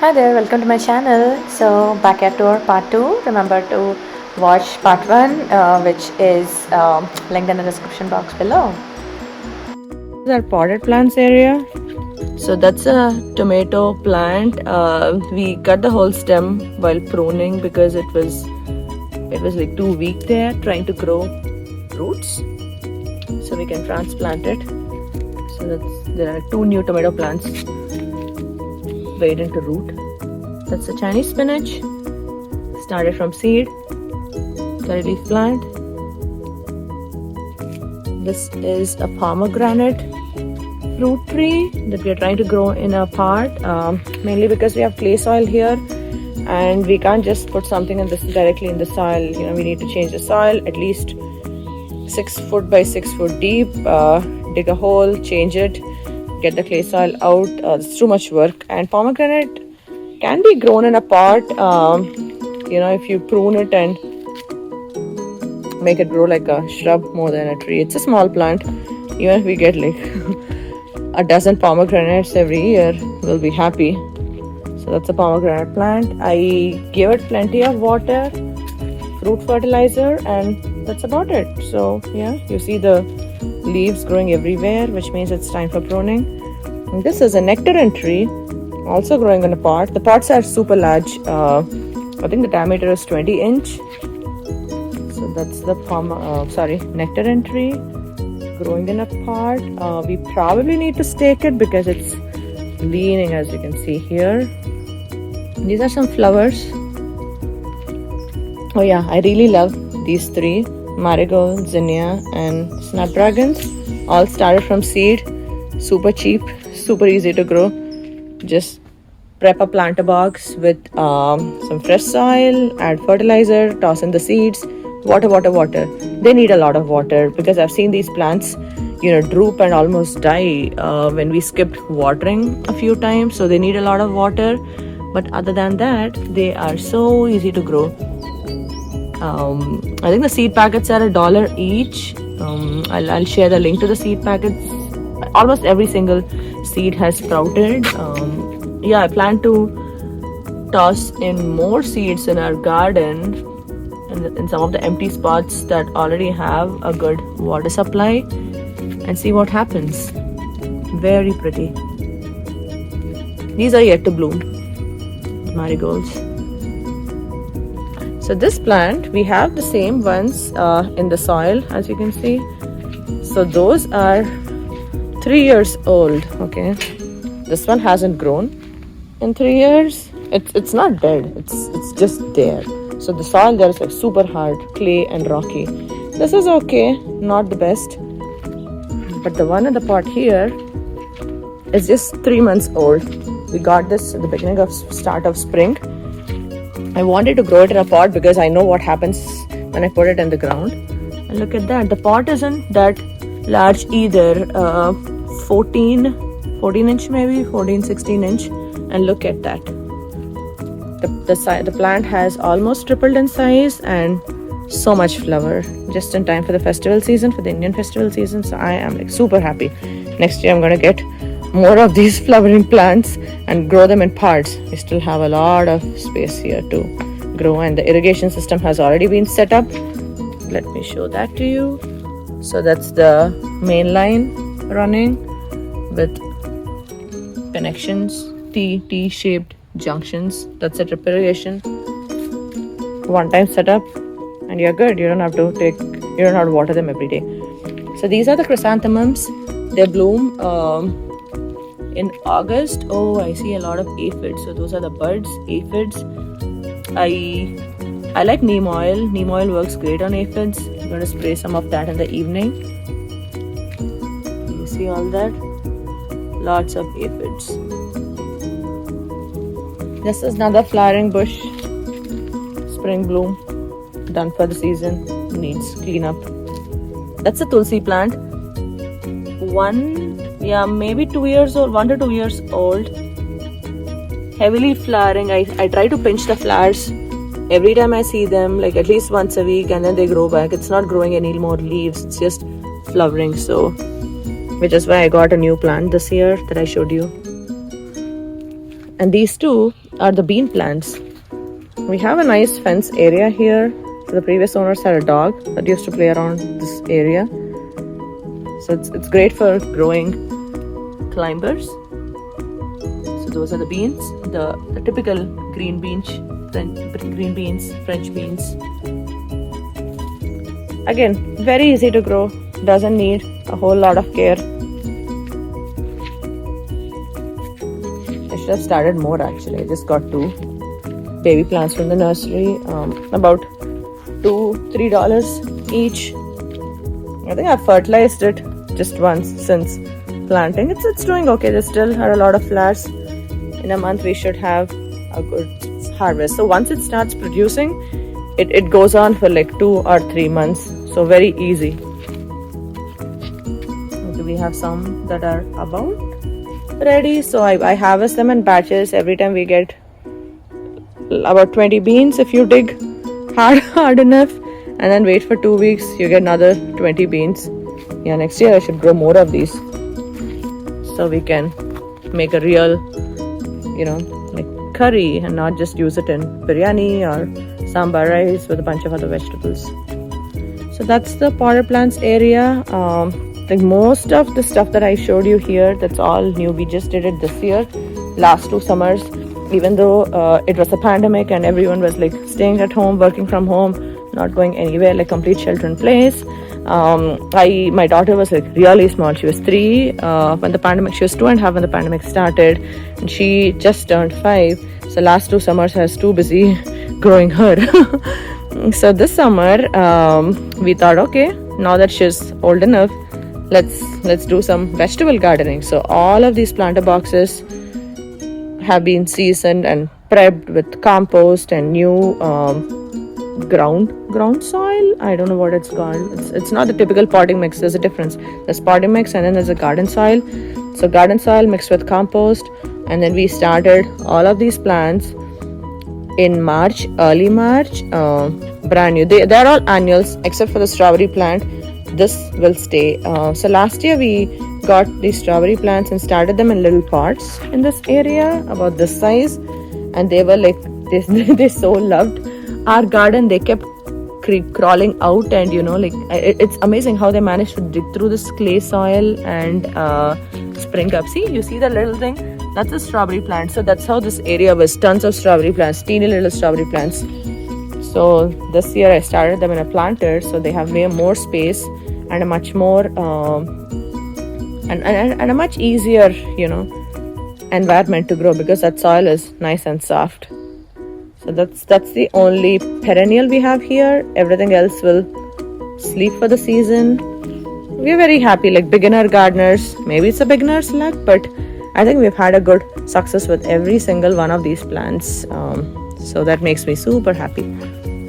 Hi there, welcome to my channel. So back at our part 2. Remember to watch part 1, which is linked in the description box below. This is our potted plants area. So that's a tomato plant. We cut the whole stem while pruning because it was like too weak there, trying to grow roots. So we can transplant it. So there are 2 new tomato plants waiting to root. That's the Chinese spinach. Started from seed. Curry leaf plant. This is a pomegranate fruit tree that we are trying to grow in a pot, mainly because we have clay soil here and we can't just put something directly in the soil. We need to change the soil at least 6 foot by 6 foot deep, dig a hole, change it, get the clay soil out. It's too much work. And pomegranate can be grown in a pot, if you prune it and make it grow like a shrub more than a tree. It's a small plant. Even if we get like a dozen pomegranates every year, we'll be happy. So that's a pomegranate plant. I give it plenty of water, fruit fertilizer, and that's about it. So yeah, you see the leaves growing everywhere, which means it's time for pruning. And this is a nectarine tree, also growing in a pot. The pots are super large. I think the diameter is 20 inch. So that's the nectarine tree growing in a pot. We probably need to stake it because it's leaning, as you can see here. These are some flowers. Oh yeah, I really love these 3: Marigold, zinnia, and snapdragons. All started from seed. Super cheap, super easy to grow. Just prep a planter box with some fresh soil, add fertilizer, toss in the seeds, water. They need a lot of water because I've seen these plants, droop and almost die when we skipped watering a few times. So they need a lot of water. But other than that, they are so easy to grow. I think the seed packets are $1 each. I'll share the link to the seed packets. Almost every single seed has sprouted. I plan to toss in more seeds in our garden in some of the empty spots that already have a good water supply and see what happens. Very pretty. These are yet to bloom, marigolds. So this plant, we have the same ones in the soil, as you can see. So those are 3 years old. Okay, this one hasn't grown in 3 years. It's not dead, it's just there. So the soil there is like super hard, clay and rocky. This is okay, not the best. But the one in the pot here is just 3 months old. We got this at the start of spring. I wanted to grow it in a pot because I know what happens when I put it in the ground. And look at that, the pot isn't that large either. 14 inch maybe, 16 inch. And look at that. The plant has almost tripled in size and so much flower, just in time for the festival season, for the Indian festival season. So I am like super happy. Next year I'm gonna get more of these flowering plants and grow them in pots. We still have a lot of space here to grow, and the irrigation system has already been set up. Let me show that to you. So that's the main line running with connections, T-shaped junctions. That's a drip irrigation. One time setup and you're good. You don't have to water them every day. So these are the chrysanthemums. They bloom in August. Oh, I see a lot of aphids. So those are the buds, aphids. I like neem oil. Neem oil works great on aphids. I'm going to spray some of that in the evening. You see all that? Lots of aphids. This is another flowering bush. Spring bloom. Done for the season. Needs cleanup. That's a Tulsi plant. Maybe 2 years old, 1 to 2 years old. Heavily flowering. I try to pinch the flowers every time I see them, like at least once a week, and then they grow back. It's not growing any more leaves, it's just flowering. So which is why I got a new plant this year that I showed you. And these two are the bean plants. We have a nice fence area here. So the previous owners had a dog that used to play around this area. So it's great for growing climbers. So those are the beans, the typical green beans, French beans. Again, very easy to grow, doesn't need a whole lot of care. I should have started more actually. I just got 2 baby plants from the nursery, about $2-3 each. I think I've fertilized it just once since planting. It's doing okay. They still have a lot of flowers. In a month we should have a good harvest. So once it starts producing, it goes on for like 2 or 3 months. So very easy. Okay, we have some that are about ready. So I harvest them in batches. Every time we get about 20 beans if you dig hard enough, and then wait for 2 weeks, you get another 20 beans. Yeah, next year I should grow more of these so we can make a real, like curry and not just use it in biryani or sambar rice with a bunch of other vegetables. So that's the potted plants area. Like most of the stuff that I showed you here, that's all new. We just did it this year, last 2 summers. Even though it was a pandemic and everyone was like staying at home, working from home, not going anywhere, like complete shelter in place. My daughter was like really small. She was 3 when the pandemic. She was 2.5 when the pandemic started, and she just turned 5. So last 2 summers I was too busy growing her. So this summer we thought, okay, now that she's old enough, let's do some vegetable gardening. So all of these planter boxes have been seasoned and prepped with compost and new ground soil. I don't know what it's called. It's not the typical potting mix. There's a difference. There's potting mix and then there's a garden soil. So garden soil mixed with compost, and then we started all of these plants in March, early March, brand new. They're all annuals except for the strawberry plant. This will stay. So last year we got these strawberry plants and started them in little pots in this area about this size, and they were like they so loved our garden. They kept crawling out, and it's amazing how they managed to dig through this clay soil and spring up. You see the little thing? That's a strawberry plant. So that's how this area was. Tons of strawberry plants, teeny little strawberry plants. So this year I started them in a planter, so they have more space and a much more and a much easier environment to grow, because that soil is nice and soft. So that's the only perennial we have here. Everything else will sleep for the season. We're very happy, like beginner gardeners. Maybe it's a beginner's luck, but I think we've had a good success with every single one of these plants. So that makes me super happy.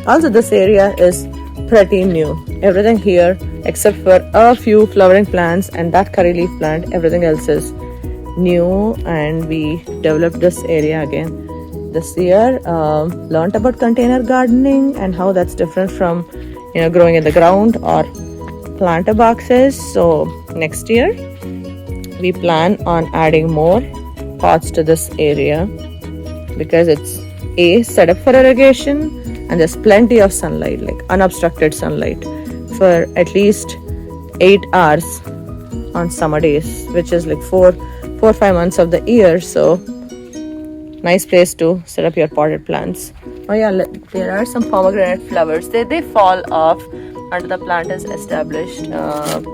Also, this area is pretty new. Everything here, except for a few flowering plants and that curry leaf plant, everything else is new, and we developed this area again this year. Learned about container gardening and how that's different from growing in the ground or planter boxes. So next year we plan on adding more pots to this area, because it's set up for irrigation, and there's plenty of sunlight, like unobstructed sunlight, for at least 8 hours on summer days, which is like 4 or 5 months of the year. So nice place to set up your potted plants. Oh yeah, there are some pomegranate flowers. They fall off after the plant is established.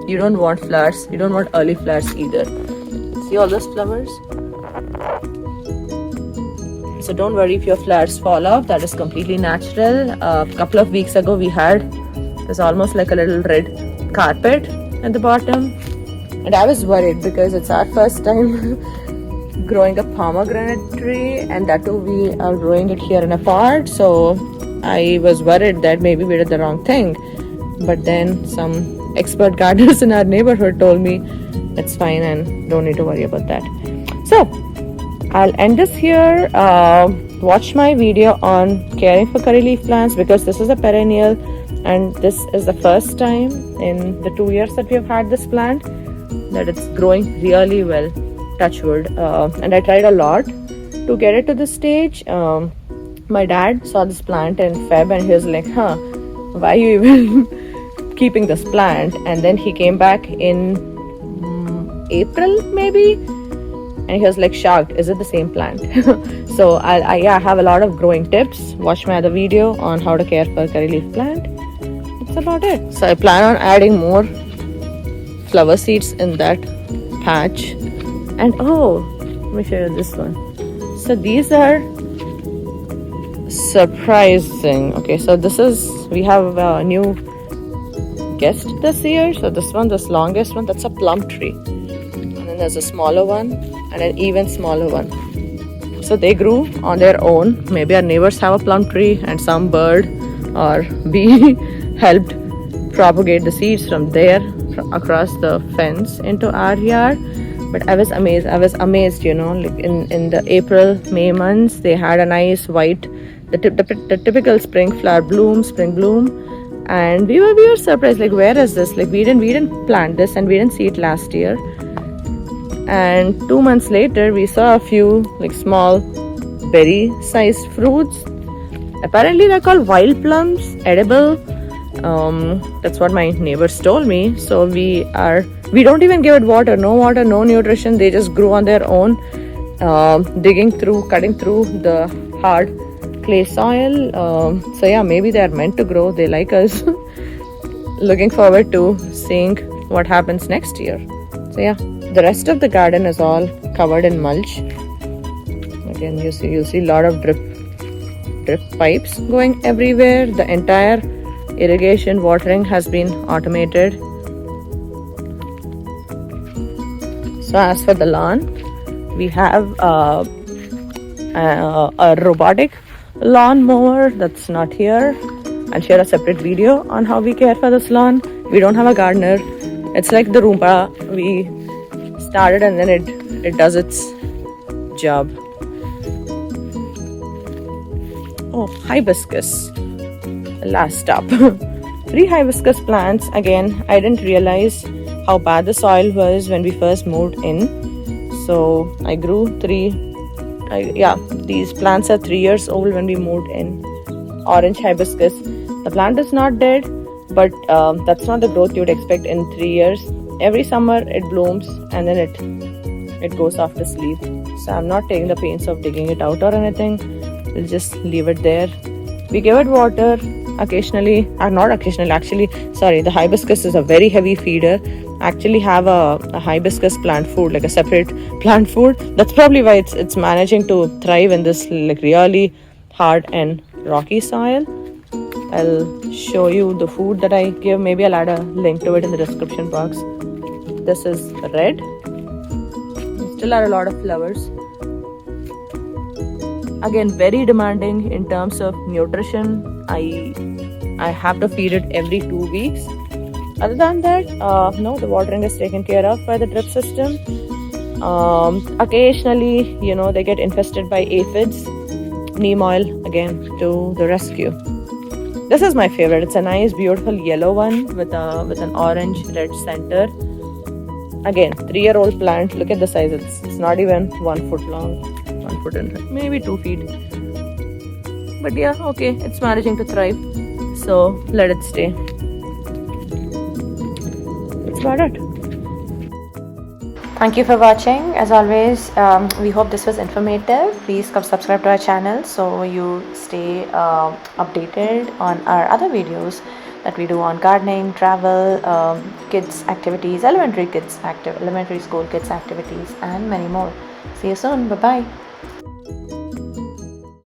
You don't want flowers. You don't want early flowers either. See all those flowers? So don't worry if your flowers fall off. That is completely natural. A couple of weeks ago there's almost like a little red carpet at the bottom, and I was worried because it's our first time growing a pomegranate tree, and that too we are growing it here in a pot. So I was worried that maybe we did the wrong thing, but then some expert gardeners in our neighborhood told me it's fine and don't need to worry about that. So I'll end this here. Watch my video on caring for curry leaf plants, because this is a perennial, and this is the first time in the 2 years that we have had this plant that it's growing really well, touch wood. And I tried a lot to get it to this stage. My dad saw this plant in Feb and he was like, huh, why are you even keeping this plant? And then he came back in April maybe, and he was like shocked, is it the same plant? So I have a lot of growing tips. Watch my other video on how to care for curry leaf plant. That's about it. So I plan on adding more flower seeds in that patch. And oh, let me show you this one. So these are surprising. Okay, so this is, we have a new guest this year. So this longest one, that's a plum tree. And then there's a smaller one and an even smaller one. So they grew on their own. Maybe our neighbors have a plum tree and some bird or bee helped propagate the seeds from there across the fence into our yard. But I was amazed, you know, like in the April, May months, they had a nice white, the typical spring bloom. And we were surprised, like, where is this? Like, we didn't plant this and we didn't see it last year. And 2 months later, we saw a few like small berry-sized fruits. Apparently, they're called wild plums, edible. That's what my neighbors told me. So we don't even give it water, no nutrition. They just grew on their own, cutting through the hard clay soil. So yeah, maybe they are meant to grow. They like us. Looking forward to seeing what happens next year. So yeah, the rest of the garden is all covered in mulch. Again, you'll see a lot of drip pipes going everywhere. The entire irrigation watering has been automated. So as for the lawn, we have a robotic lawn mower that's not here. I'll share a separate video on how we care for this lawn. We don't have a gardener. It's like the Roomba. We started and then it does its job. Oh, hibiscus. Last stop. 3 hibiscus plants. Again, I didn't realize how bad the soil was when we first moved in. So I grew 3. These plants are 3 years old when we moved in. Orange hibiscus. The plant is not dead, but that's not the growth you'd expect in 3 years. Every summer it blooms and then it goes off to sleep. So I'm not taking the pains of digging it out or anything. We'll just leave it there. We give it water occasionally, or not occasionally, actually, sorry, the hibiscus is a very heavy feeder. I actually have a hibiscus plant food, like a separate plant food. That's probably why it's managing to thrive in this like really hard and rocky soil. I'll show you the food that I give. Maybe I'll add a link to it in the description box. This is red. Still are a lot of flowers. Again, very demanding in terms of nutrition. I have to feed it every 2 weeks. Other than that, no, the watering is taken care of by the drip system. Occasionally, you know, they get infested by aphids. Neem oil again to the rescue. This is my favorite. It's a nice, beautiful yellow one with an orange-red center. Again, 3-year-old plant. Look at the size. It's not even 1 foot long. 1 foot and maybe 2 feet. But yeah, okay, it's managing to thrive. So let it stay. That's about it. Thank you for watching. As always, we hope this was informative. Please come subscribe to our channel so you stay updated on our other videos that we do on gardening, travel, kids activities, elementary school kids activities, and many more. See you soon. Bye bye.